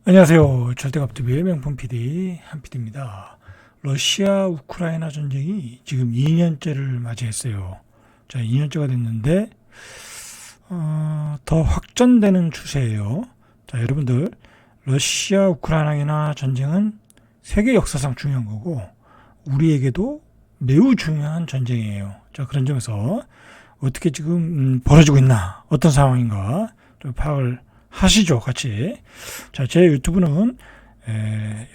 안녕하세요. 절대갑TV의 명품 PD 한PD입니다. 러시아 우크라이나 전쟁이 지금 2년째를 맞이했어요. 자, 2년째가 됐는데 더 확전되는 추세예요. 자, 여러분들, 러시아 우크라이나 전쟁은 세계 역사상 중요한 거고 우리에게도 매우 중요한 전쟁이에요. 자, 그런 점에서 어떻게 지금 벌어지고 있나, 어떤 상황인가 좀 파악을 하시죠, 같이. 자, 제 유튜브는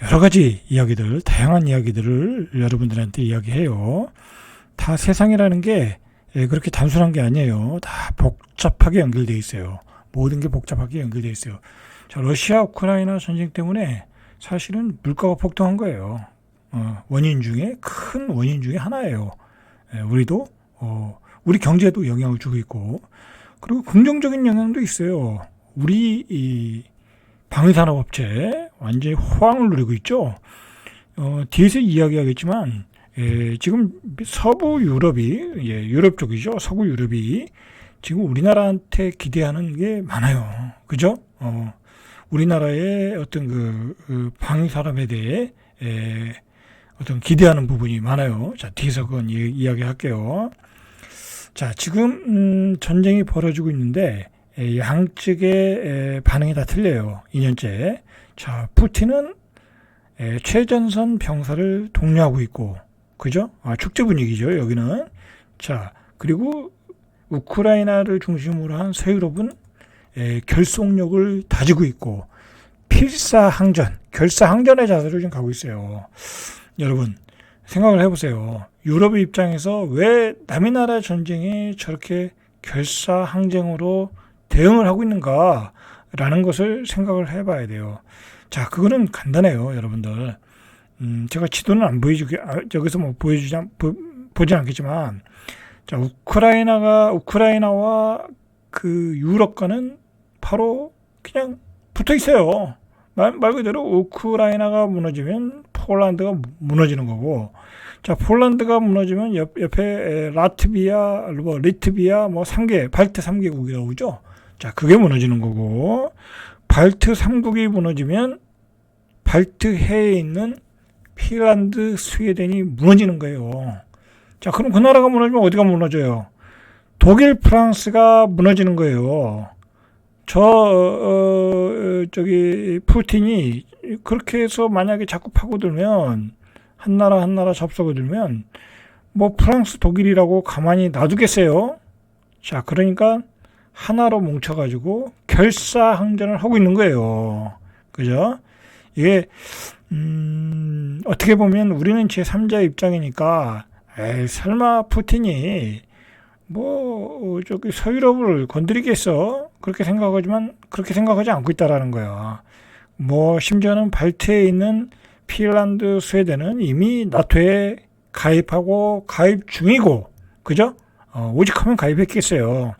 여러 가지 이야기들, 다양한 이야기들을 여러분들한테 이야기해요. 다 세상이라는 게 그렇게 단순한 게 아니에요. 다 복잡하게 연결되어 있어요. 모든 게 복잡하게 연결되어 있어요. 자, 러시아 우크라이나 전쟁 때문에 사실은 물가가 폭등한 거예요. 원인 중에, 큰 원인 중에 하나예요. 우리도 우리 경제에도 영향을 주고 있고, 그리고 긍정적인 영향도 있어요. 우리 이 방위산업업체 완전히 호황을 누리고 있죠. 뒤에서 이야기하겠지만 지금 서부 유럽이, 유럽 쪽이죠. 서구 유럽이 지금 우리나라한테 기대하는 게 많아요. 그죠? 우리나라의 어떤 그 방위산업에 대해 어떤 기대하는 부분이 많아요. 자, 뒤에서 그건 이야기할게요. 자, 지금 전쟁이 벌어지고 있는데 양측의 반응이 다 틀려요. 2년째. 자, 푸틴은 최전선 병사를 독려하고 있고, 그죠? 축제 분위기죠, 여기는. 자, 그리고 우크라이나를 중심으로 한 서유럽은 결속력을 다지고 있고, 필사항전, 결사항전의 자세로 지금 가고 있어요. 여러분, 생각을 해보세요. 유럽의 입장에서 왜 남의 나라 전쟁에 저렇게 결사항쟁으로 대응을 하고 있는가라는 것을 생각을 해봐야 돼요. 자, 그거는 간단해요, 여러분들. 제가 지도는 안 여기서 뭐 보진 않겠지만, 자, 우크라이나와 그 유럽과는 바로 그냥 붙어 있어요. 말 그대로 우크라이나가 무너지면 폴란드가 무너지는 거고, 자, 폴란드가 무너지면 옆에 라트비아, 리트비아, 3개, 발트 3개국이라고 그러죠. 자, 그게 무너지는 거고, 발트 3국이 무너지면 발트해에 있는 핀란드, 스웨덴이 무너지는 거예요. 자, 그럼 그 나라가 무너지면 어디가 무너져요? 독일, 프랑스가 무너지는 거예요. 저기 푸틴이 그렇게 해서 만약에 자꾸 파고들면, 한 나라 접속을 들면 뭐 프랑스, 독일이라고 가만히 놔두겠어요? 자, 그러니까 하나로 뭉쳐가지고 결사항전을 하고 있는 거예요. 그죠? 이게 어떻게 보면 우리는 제3자 입장이니까 설마 푸틴이 뭐 저기 서유럽을 건드리겠어? 그렇게 생각하지만 그렇게 생각하지 않고 있다라는 거야. 뭐 심지어는 발트에 있는 핀란드, 스웨덴은 이미 나토에 가입하고 가입 중이고, 그죠? 오직하면 가입했겠어요.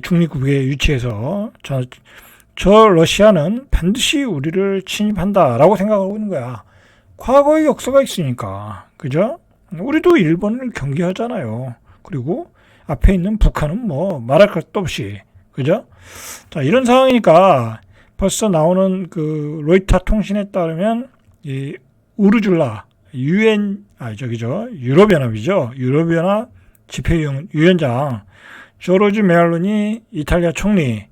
중립국에 위치해서 저 러시아는 반드시 우리를 침입한다라고 생각하고 있는 거야. 과거의 역사가 있으니까, 그죠? 우리도 일본을 경계하잖아요. 그리고 앞에 있는 북한은 뭐 말할 것도 없이, 그죠? 자, 이런 상황이니까 벌써 나오는 그 로이터 통신에 따르면 이 우르줄라 유럽연합이죠. 유럽연합 집회위원장 조르지 메알로니 이탈리아 총리,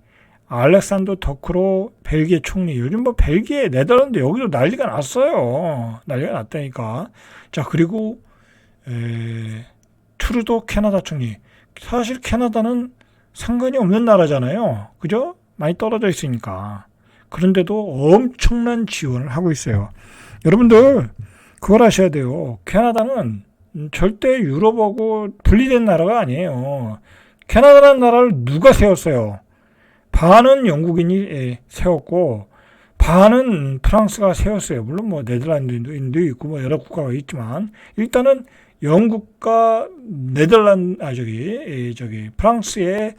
알렉산더 더크로 벨기에 총리. 요즘 뭐 벨기에, 네덜란드 여기도 난리가 났어요. 난리가 났다니까. 자, 그리고 트루도 캐나다 총리. 사실 캐나다는 상관이 없는 나라잖아요. 그죠? 많이 떨어져 있으니까. 그런데도 엄청난 지원을 하고 있어요. 여러분들 그걸 아셔야 돼요. 캐나다는 절대 유럽하고 분리된 나라가 아니에요. 캐나다라는 나라를 누가 세웠어요? 반은 영국인이 세웠고 반은 프랑스가 세웠어요. 물론 뭐 네덜란드인도 있고 뭐 여러 국가가 있지만 일단은 영국과 프랑스의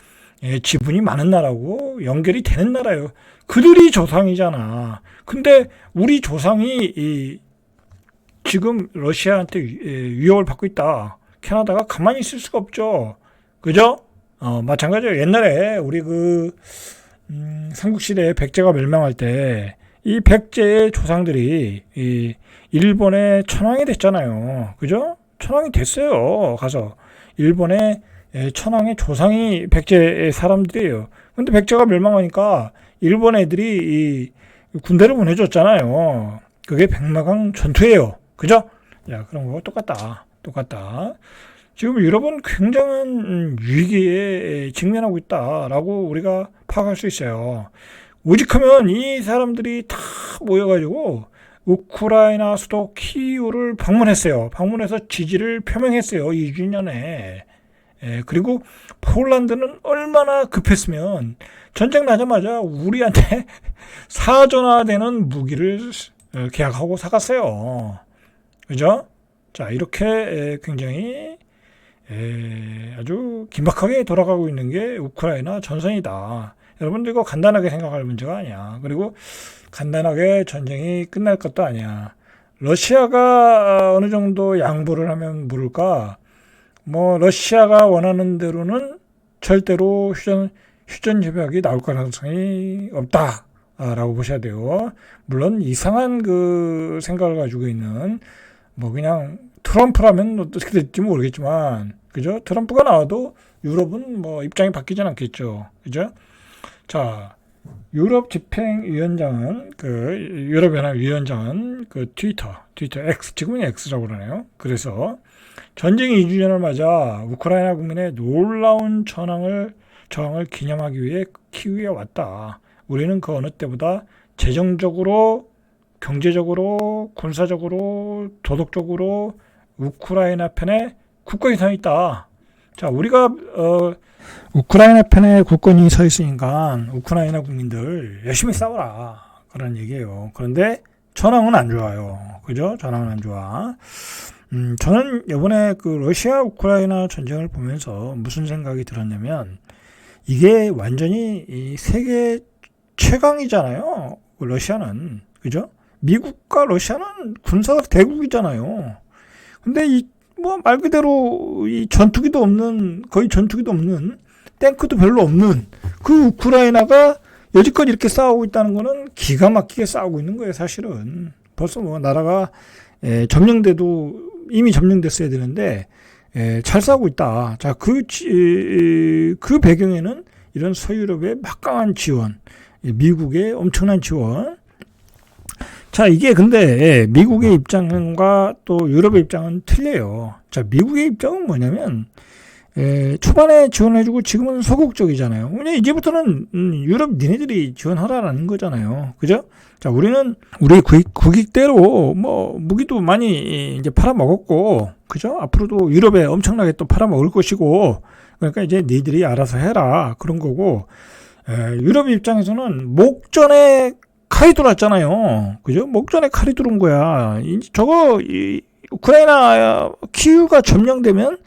지분이 많은 나라고 연결이 되는 나라예요. 그들이 조상이잖아. 근데 우리 조상이 지금 러시아한테 위협을 받고 있다. 캐나다가 가만히 있을 수가 없죠. 그죠? 마찬가지로 옛날에 우리 삼국시대에 백제가 멸망할 때 이 백제의 조상들이 이 일본의 천황이 됐잖아요. 그죠? 천황이 됐어요. 가서 일본의 천황의 조상이 백제 사람들이에요. 근데 백제가 멸망하니까 일본 애들이 이 군대를 보내줬잖아요. 그게 백마강 전투예요. 그죠? 야, 그런 거 똑같다. 똑같다. 지금 유럽은 굉장한 위기에 직면하고 있다라고 우리가 파악할 수 있어요. 오직하면 이 사람들이 다 모여가지고 우크라이나 수도 키이우를 방문했어요. 방문해서 지지를 표명했어요. 2주 전에. 그리고 폴란드는 얼마나 급했으면 전쟁 나자마자 우리한테 사전화되는 무기를 계약하고 사갔어요. 그죠? 자, 이렇게 굉장히 아주 긴박하게 돌아가고 있는 게 우크라이나 전선이다. 여러분들 이거 간단하게 생각할 문제가 아니야. 그리고 간단하게 전쟁이 끝날 것도 아니야. 러시아가 어느 정도 양보를 하면 모를까? 뭐 러시아가 원하는 대로는 절대로 휴전 협약이 나올 가능성이 없다라고 보셔야 돼요. 물론 이상한 그 생각을 가지고 있는 뭐 그냥 트럼프라면 어떻게 될지 모르겠지만, 그죠? 트럼프가 나와도 유럽은 뭐 입장이 바뀌진 않겠죠. 그죠? 자, 유럽 집행위원장은 유럽연합 위원장은 트위터 X, 지금은 X라고 그러네요. 그래서 전쟁 2주 년을 맞아 우크라이나 국민의 놀라운 저항을 기념하기 위해 키우에 왔다. 우리는 그 어느 때보다 재정적으로, 경제적으로, 군사적으로, 도덕적으로 우크라이나 편에 굳건히 서 있다. 자, 우리가 우크라이나 편에 굳건히 서 있으니까 우크라이나 국민들 열심히 싸워라, 그런 얘기예요. 그런데 전황은 안 좋아요. 그죠? 전황은 안 좋아. 저는 이번에 그 러시아 우크라이나 전쟁을 보면서 무슨 생각이 들었냐면, 이게 완전히 이 세계 최강이잖아요. 러시아는. 그죠? 미국과 러시아는 군사 대국이잖아요. 근데 뭐 말 그대로 이 전투기도 없는, 거의 전투기도 없는, 탱크도 별로 없는 그 우크라이나가 여지껏 이렇게 싸우고 있다는 거는 기가 막히게 싸우고 있는 거예요, 사실은. 벌써 뭐 나라가 이미 점령됐어야 되는데 잘 싸우고 있다. 자, 그 배경에는 이런 서유럽의 막강한 지원, 미국의 엄청난 지원. 자, 이게 근데 미국의 입장과 또 유럽의 입장은 틀려요. 자, 미국의 입장은 뭐냐면 초반에 지원해주고 지금은 소극적이잖아요. 그냥 이제부터는 유럽 니네들이 지원하라는 거잖아요. 그죠? 자, 우리는 우리 국익대로 뭐 무기도 많이 이제 팔아먹었고, 그죠? 앞으로도 유럽에 엄청나게 또 팔아먹을 것이고, 그러니까 이제 니들이 알아서 해라, 그런 거고. 유럽 입장에서는 목전에 칼이 들어왔잖아요. 그죠? 목전에 칼이 들어온 거야. 우크라이나 키우가 점령되면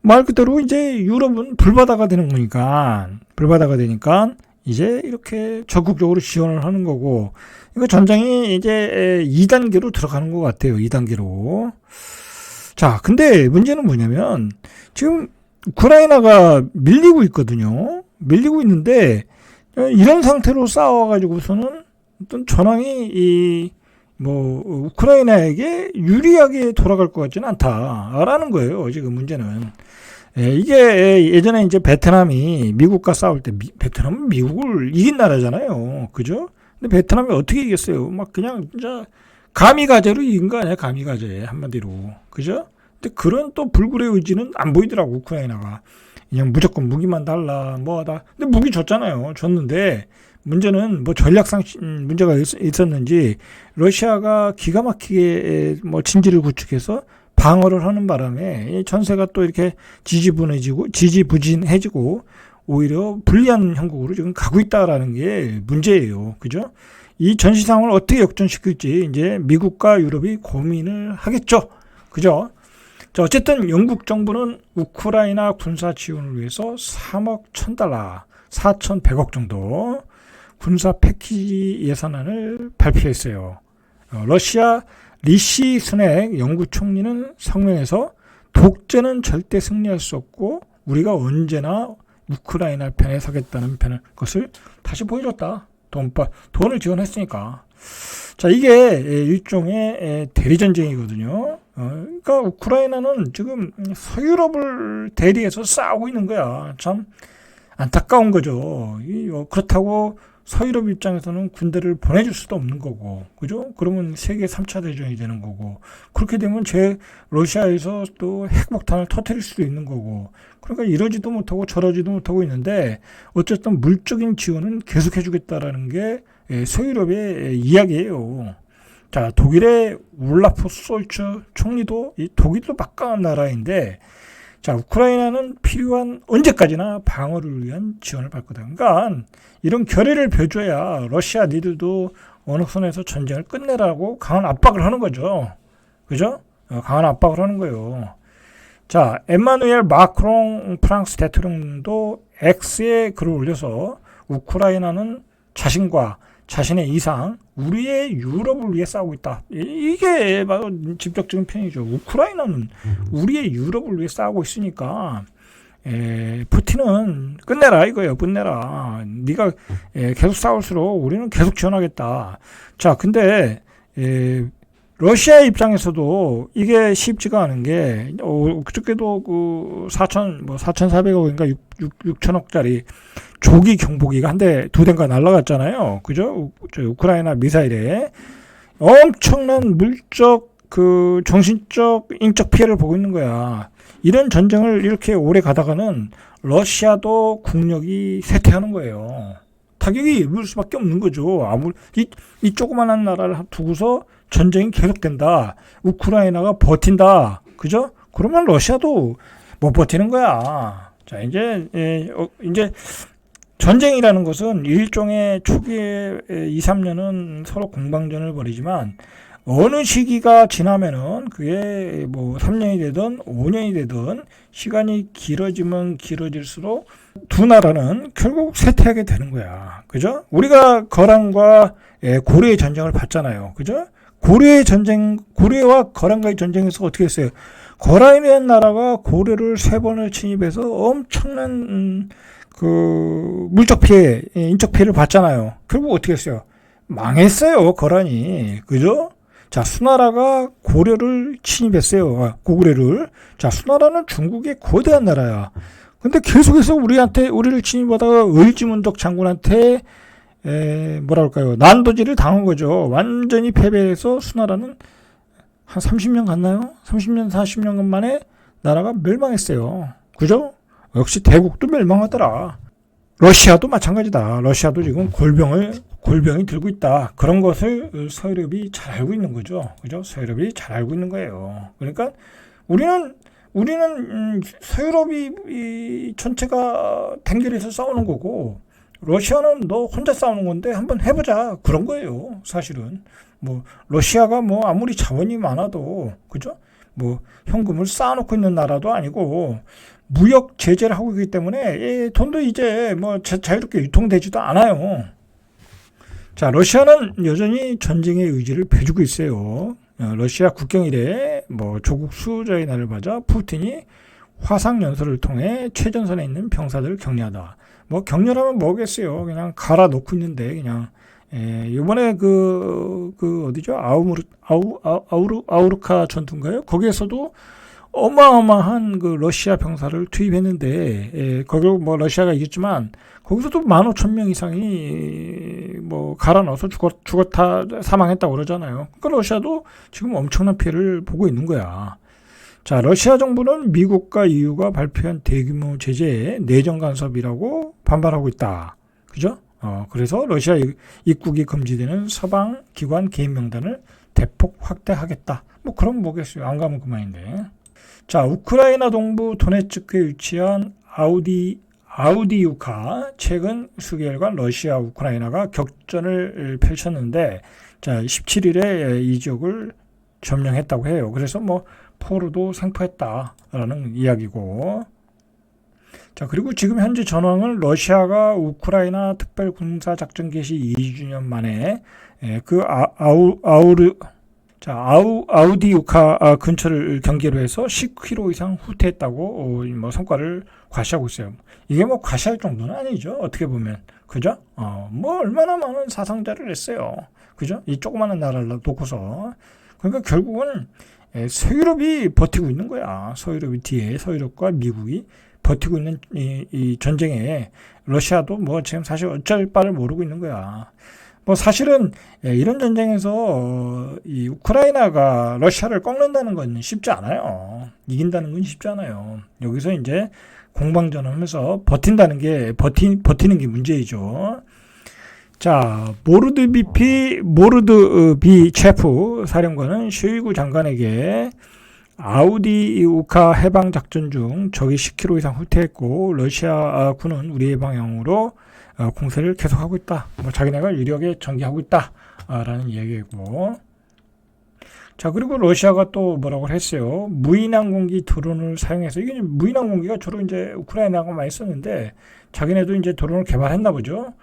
말 그대로 이제 유럽은 불바다가 되는 거니까, 불바다가 되니까 이제 이렇게 적극적으로 지원을 하는 거고, 이거 전장이 이제 2단계로 들어가는 것 같아요. 2단계로. 자, 근데 문제는 뭐냐면 지금 우크라이나가 밀리고 있거든요. 밀리고 있는데 이런 상태로 싸워가지고서는 어떤 전황이 우크라이나에게 유리하게 돌아갈 것 같지는 않다라는 거예요. 지금 문제는. 이게 예전에 이제 베트남이 미국과 싸울 때 베트남은 미국을 이긴 나라잖아요. 그죠? 근데 베트남이 어떻게 이겼어요? 막 그냥 진짜 가미가제로 이긴 거 아니야? 가미가제 한마디로. 그죠? 근데 그런 또 불굴의 의지는 안 보이더라고, 우크라이나가. 그냥 무조건 무기만 달라, 뭐하다. 근데 무기 줬잖아요. 줬는데 문제는 뭐 전략상 문제가 있었는지 러시아가 기가 막히게 뭐 진지를 구축해서 방어를 하는 바람에 전세가 또 이렇게 지지부진해지고 오히려 불리한 형국으로 지금 가고 있다라는 게 문제예요. 그죠? 이 전시 상황을 어떻게 역전시킬지 이제 미국과 유럽이 고민을 하겠죠. 그죠? 자, 어쨌든 영국 정부는 우크라이나 군사 지원을 위해서 3억 1,000달러, 4,100억 정도 군사 패키지 예산안을 발표했어요. 러시아 리시 스넥 영국 총리는 성명에서 독재는 절대 승리할 수 없고 우리가 언제나 우크라이나 편에 서겠다는 것을 다시 보여줬다. 돈을 지원했으니까. 자, 이게 일종의 대리전쟁이거든요. 그러니까 우크라이나는 지금 서유럽을 대리해서 싸우고 있는 거야. 참 안타까운 거죠. 그렇다고 서유럽 입장에서는 군대를 보내줄 수도 없는 거고, 그죠? 그러면 세계 3차 대전이 되는 거고, 그렇게 되면 러시아에서 또 핵폭탄을 터뜨릴 수도 있는 거고, 그러니까 이러지도 못하고 저러지도 못하고 있는데, 어쨌든 물적인 지원은 계속 해주겠다라는 게 서유럽의 이야기예요. 자, 독일의 울라프 솔츠 총리도 이 독일도 막강한 나라인데, 자, 우크라이나는 필요한 언제까지나 방어를 위한 지원을 받거든. 그러니까 이런 결의를 벼줘야 러시아 니들도 어느 선에서 전쟁을 끝내라고 강한 압박을 하는 거죠. 그죠? 강한 압박을 하는 거예요. 자, 에마누엘 마크롱 프랑스 대통령도 X에 글을 올려서 우크라이나는 자신과 자신의 이상, 우리의 유럽을 위해 싸우고 있다. 이게 바로 직접적인 표현이죠. 우크라이나는 우리의 유럽을 위해 싸우고 있으니까 푸틴은 끝내라 이거예요. 끝내라. 네가 계속 싸울수록 우리는 계속 지원하겠다. 자, 근데 러시아 입장에서도 이게 쉽지가 않은 게 그저께도 그 4,400억인가 6천억짜리 조기 경보기가 한 대, 두 대인가 날아갔잖아요. 그죠? 우크라이나 미사일에 엄청난 물적, 정신적, 인적 피해를 보고 있는 거야. 이런 전쟁을 이렇게 오래 가다가는 러시아도 국력이 쇠퇴하는 거예요. 타격이 입을 수밖에 없는 거죠. 이 조그만한 나라를 두고서 전쟁이 계속된다. 우크라이나가 버틴다. 그죠? 그러면 러시아도 못 버티는 거야. 자, 이제 전쟁이라는 것은 일종의 초기에 2, 3년은 서로 공방전을 벌이지만 어느 시기가 지나면은 그게 뭐 3년이 되든 5년이 되든 시간이 길어지면 길어질수록 두 나라는 결국 쇠퇴하게 되는 거야. 그죠? 우리가 거란과 고려의 전쟁을 봤잖아요. 그죠? 고려와 거란과의 전쟁에서 어떻게 했어요? 거란이라는 나라가 고려를 3번을 침입해서 엄청난 물적 피해, 인적 피해를 봤잖아요. 결국 어떻게 했어요? 망했어요, 거란이. 그죠? 자, 수나라가 고려를 침입했어요. 고구려를. 자, 수나라는 중국의 거대한 나라야. 근데 계속해서 우리를 침입하다가 을지문덕 장군한테 난도질을 당한 거죠. 완전히 패배해서 수나라는 한 30년 갔나요? 30년, 40년 만에 나라가 멸망했어요. 그죠? 역시 대국도 멸망하더라. 러시아도 마찬가지다. 러시아도 지금 골병이 들고 있다. 그런 것을 서유럽이 잘 알고 있는 거죠. 그죠? 서유럽이 잘 알고 있는 거예요. 그러니까 우리는 서유럽이 전체가 단결해서 싸우는 거고, 러시아는 너 혼자 싸우는 건데 한번 해보자. 그런 거예요. 사실은. 러시아가 아무리 자원이 많아도, 그죠? 현금을 쌓아놓고 있는 나라도 아니고, 무역 제재를 하고 있기 때문에, 돈도 이제 자유롭게 유통되지도 않아요. 자, 러시아는 여전히 전쟁의 의지를 펴주고 있어요. 러시아 국경 이래 조국 수호자의 날을 맞아 푸틴이 화상 연설을 통해 최전선에 있는 병사들을 격려하다. 격려하면 뭐겠어요? 그냥 갈아 놓고 있는데 그냥 이번에 어디죠? 아우르카 전투인가요? 거기에서도 어마어마한 러시아 병사를 투입했는데 거기 러시아가 이겼지만 거기서도 15,000명 이상이 갈아 넣어서 죽었다 사망했다고 그러잖아요. 그러니까 러시아도 지금 엄청난 피해를 보고 있는 거야. 자, 러시아 정부는 미국과 EU가 발표한 대규모 제재에 내정 간섭이라고 반발하고 있다. 그죠? 그래서 러시아 입국이 금지되는 서방 기관 개인 명단을 대폭 확대하겠다. 그럼 뭐겠어요? 안 가면 그만인데. 자, 우크라이나 동부 도네츠크에 위치한 아우디우카 최근 수개월간 러시아 우크라이나가 격전을 펼쳤는데, 자, 17일에 이 지역을 점령했다고 해요. 그래서 포로도 생포했다라는 이야기고. 자, 그리고 지금 현재 전황은 러시아가 우크라이나 특별 군사 작전 개시 2주년 만에 아우디우카 근처를 경계로 해서 10km 이상 후퇴했다고 성과를 과시하고 있어요. 이게 과시할 정도는 아니죠. 어떻게 보면. 그죠? 얼마나 많은 사상자를 했어요. 그죠? 이 조그마한 나라를 놓고서. 그러니까 결국은 서유럽이 버티고 있는 거야. 서유럽이 뒤에 서유럽과 미국이 버티고 있는 이 전쟁에 러시아도 뭐 지금 사실 어쩔 바를 모르고 있는 거야. 뭐 사실은 이런 전쟁에서 이 우크라이나가 러시아를 꺾는다는 건 쉽지 않아요. 이긴다는 건 쉽지 않아요. 여기서 이제 공방전하면서 버틴다는 게 버티는 게 문제이죠. 자, 모르드 비 체프 사령관은 쇼이구 장관에게 아우디 우카 해방 작전 중 적이 10km 이상 후퇴했고 러시아 군은 우리의 방향으로 공세를 계속하고 있다. 뭐 자기네가 유력에 전개하고 있다라는 얘기고. 자, 그리고 러시아가 또 뭐라고 했어요? 무인항공기 드론을 사용해서, 이게 무인항공기가 주로 이제 우크라이나가 많이 썼는데 자기네도 이제 드론을 개발했나 보죠.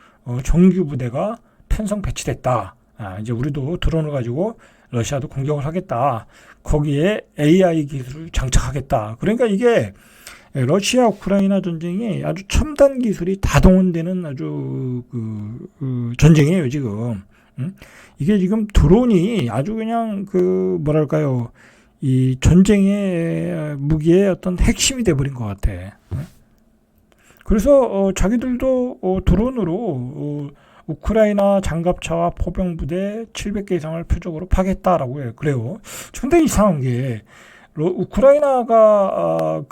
정규 부대가 편성 배치됐다. 이제 우리도 드론을 가지고 러시아도 공격을 하겠다. 거기에 AI 기술을 장착하겠다. 그러니까 이게 러시아 우크라이나 전쟁이 아주 첨단 기술이 다 동원되는 아주 전쟁이에요, 지금. 이게 지금 드론이 아주 그냥 뭐랄까요, 이 전쟁의 무기의 어떤 핵심이 돼버린 것 같아. 그래서 자기들도 드론으로 우크라이나 장갑차와 포병부대 700개 이상을 표적으로 파겠다라고 해요. 그래요. 근데 이상한 게 우크라이나가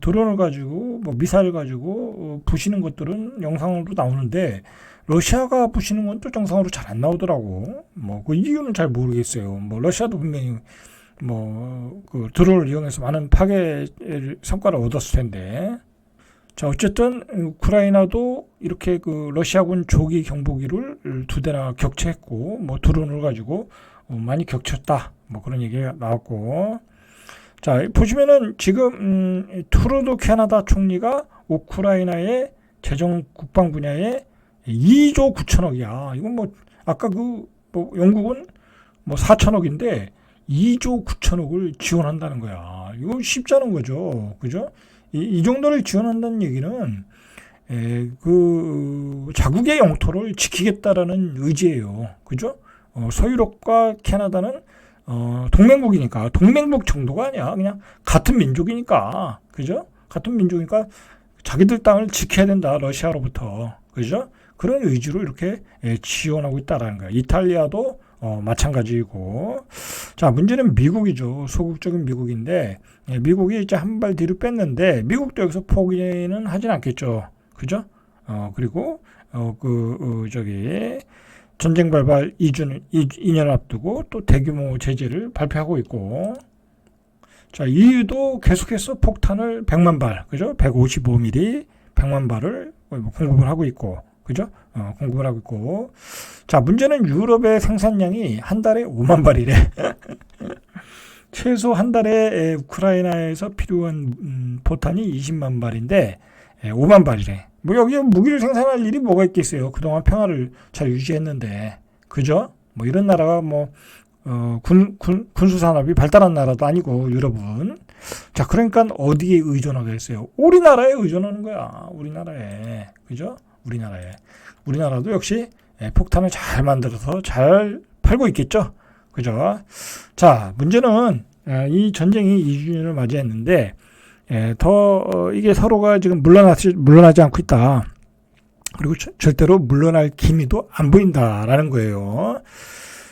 드론을 가지고 뭐 미사일 가지고 부시는 것들은 영상으로 나오는데 러시아가 부시는 건 또 정상으로 잘 안 나오더라고. 뭐 그 이유는 잘 모르겠어요. 뭐 러시아도 분명히 드론을 이용해서 많은 파괴 성과를 얻었을 텐데. 자, 어쨌든 우크라이나도 이렇게 러시아군 조기 경보기를 2대나 격추했고 뭐 드론을 가지고 많이 격추했다. 뭐 그런 얘기가 나왔고. 자, 보시면은 지금 트루도 캐나다 총리가 우크라이나의 재정 국방 분야에 2조 9천억이야. 이건 뭐 아까 영국은 뭐 4천억인데 2조 9천억을 지원한다는 거야. 이거 쉽지 않은 거죠. 그죠? 이 정도를 지원한다는 얘기는 자국의 영토를 지키겠다라는 의지예요. 그죠? 서유럽과 캐나다는 동맹국이니까, 동맹국 정도가 아니야. 그냥 같은 민족이니까. 그죠? 같은 민족이니까 자기들 땅을 지켜야 된다. 러시아로부터. 그죠? 그런 의지로 이렇게 지원하고 있다라는 거야. 이탈리아도 마찬가지이고. 자, 문제는 미국이죠. 소극적인 미국인데, 미국이 이제 한 발 뒤로 뺐는데, 미국도 여기서 포기는 하진 않겠죠. 그죠? 그리고, 전쟁 발발 2년 앞두고 또 대규모 제재를 발표하고 있고, 자, EU도 계속해서 폭탄을 100만 발, 그죠? 155mm, 100만 발을 공급을 하고 있고, 그죠? 공급을 하고 있고. 자, 문제는 유럽의 생산량이 한 달에 5만 발이래. 최소 한 달에 우크라이나에서 필요한 포탄이 20만 발인데 5만 발이래. 뭐 여기 무기를 생산할 일이 뭐가 있겠어요. 그동안 평화를 잘 유지했는데. 그죠? 뭐 이런 나라가 군수 산업이 발달한 나라도 아니고 유럽은. 자, 그러니까 어디에 의존하겠어요? 우리나라에 의존하는 거야. 우리나라에. 그죠? 우리나라도 역시 폭탄을 잘 만들어서 잘 팔고 있겠죠. 그죠? 자, 문제는 이 전쟁이 2주년을 맞이했는데 이게 서로가 지금 물러나지 않고 있다. 그리고 절대로 물러날 기미도 안 보인다라는 거예요.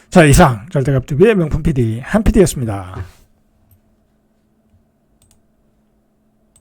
자, 이상 절대갑TV의 명품 PD 한 PD였습니다.